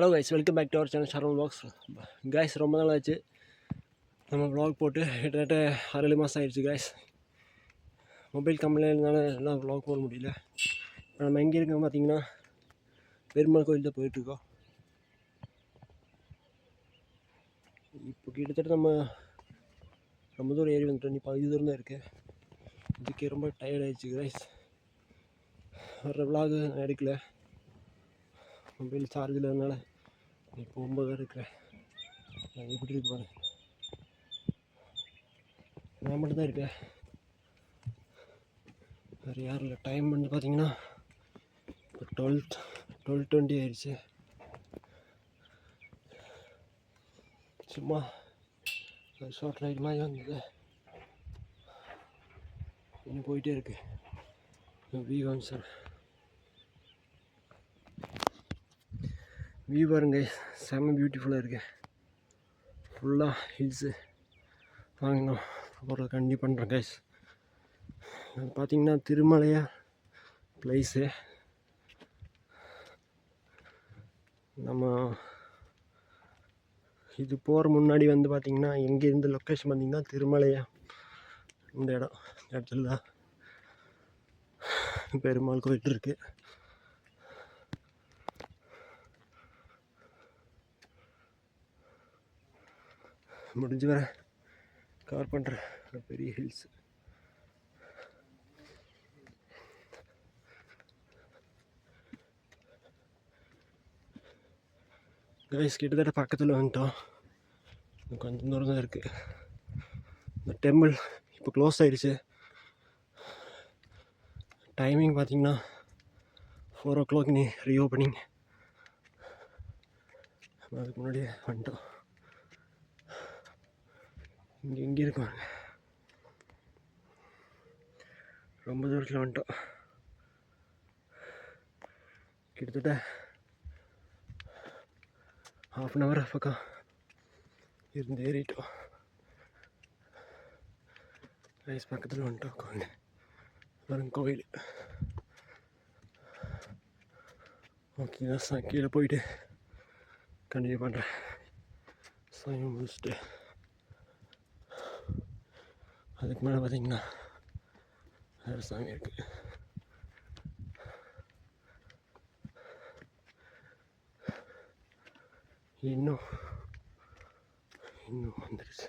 Hello guys, welcome back to our channel Sharvan vlogs. Guys, ரொம்ப நாள் ஆச்சு நம்ம vlog போட்டு. கிட்டத்தட்ட 6-7 மாதம் ஆயிடுச்சு கைஸ். மொபைல் கம்பெனினால எல்லாம் vlog போட முடியல. இப்போ நம்ம எங்கே இருக்கோம் பார்த்தீங்கன்னா, பெருமாள் கோயில் தான் போயிட்டுருக்கோம். இப்போ கிட்டத்தட்ட நம்ம ரொம்ப தூரம் ஏறி வந்துட்டோம். இப்போ இது தூரம் தான் இருக்குது. இதுக்கே ரொம்ப டயர்ட் ஆகிடுச்சு கைஸ். வர vlog எடுக்கல, மொபைல் சார்ஜ் இல்லாதனால. இப்போ 9 இருக்கிறேன். நான் எப்படி இருப்பாங்க, நான் மட்டும்தான் இருக்கேன், வேறு யாரும் இல்லை. டைம் வந்து பார்த்தீங்கன்னா இப்போ 12:20 ஆயிடுச்சு. சும்மா ஷார்ட் ரைட் மாதிரி வந்தது, இன்னும் போயிட்டே இருக்கு. வியூ சார், வியூ பாருங்க, செம்ம பியூட்டிஃபுல்லாக இருக்கு. ஃபுல்லாக ஹில்ஸு. வாங்கணும் அப்புறம் கண்டிப்பாக பண்ணுறேன் கைஸ். அது பார்த்தீங்கன்னா திருமலையா ப்ளேஸு. நம்ம இது போகிற முன்னாடி வந்து பார்த்திங்கன்னா, எங்கேருந்து லொக்கேஷன் பார்த்திங்கன்னா திருமலையா இந்த இடத்துல தான் பெருமாள் கோயில் இருக்குது. முடிஞ்சு வர கவர் பண்ணுற பெரிய ஹில்ஸ். கைஸ், கிட்டத்தட்ட பக்கத்தில் வந்துட்டோம். கொஞ்சம் தூரம் தான் இருக்குது. இந்த டெம்பிள் இப்போ க்ளோஸ் ஆகிடுச்சு. டைமிங் பார்த்தீங்கன்னா 4 o'clock நீ ரீஓப்பனிங். அதுக்கு முன்னாடியே வந்துட்டோம். இங்கே இருக்காங்க, ரொம்ப தூரத்தில் வந்துட்டோம். கிட்டத்தட்ட 1/2 hour பக்கம் இருந்து ஏறிட்டோம். ரைஸ் பக்கத்தில் வந்துட்டோம். கோயில் வரும் கோயில். ஓகே, நான் கீழே போயிட்டு கண்டினியூ பண்ணுறேன். சாமி முடிச்சுட்டு அதுக்கு மேலே பார்த்தீங்கன்னா வேறு சாமி இருக்குது. இன்னும் வந்துடுச்சு.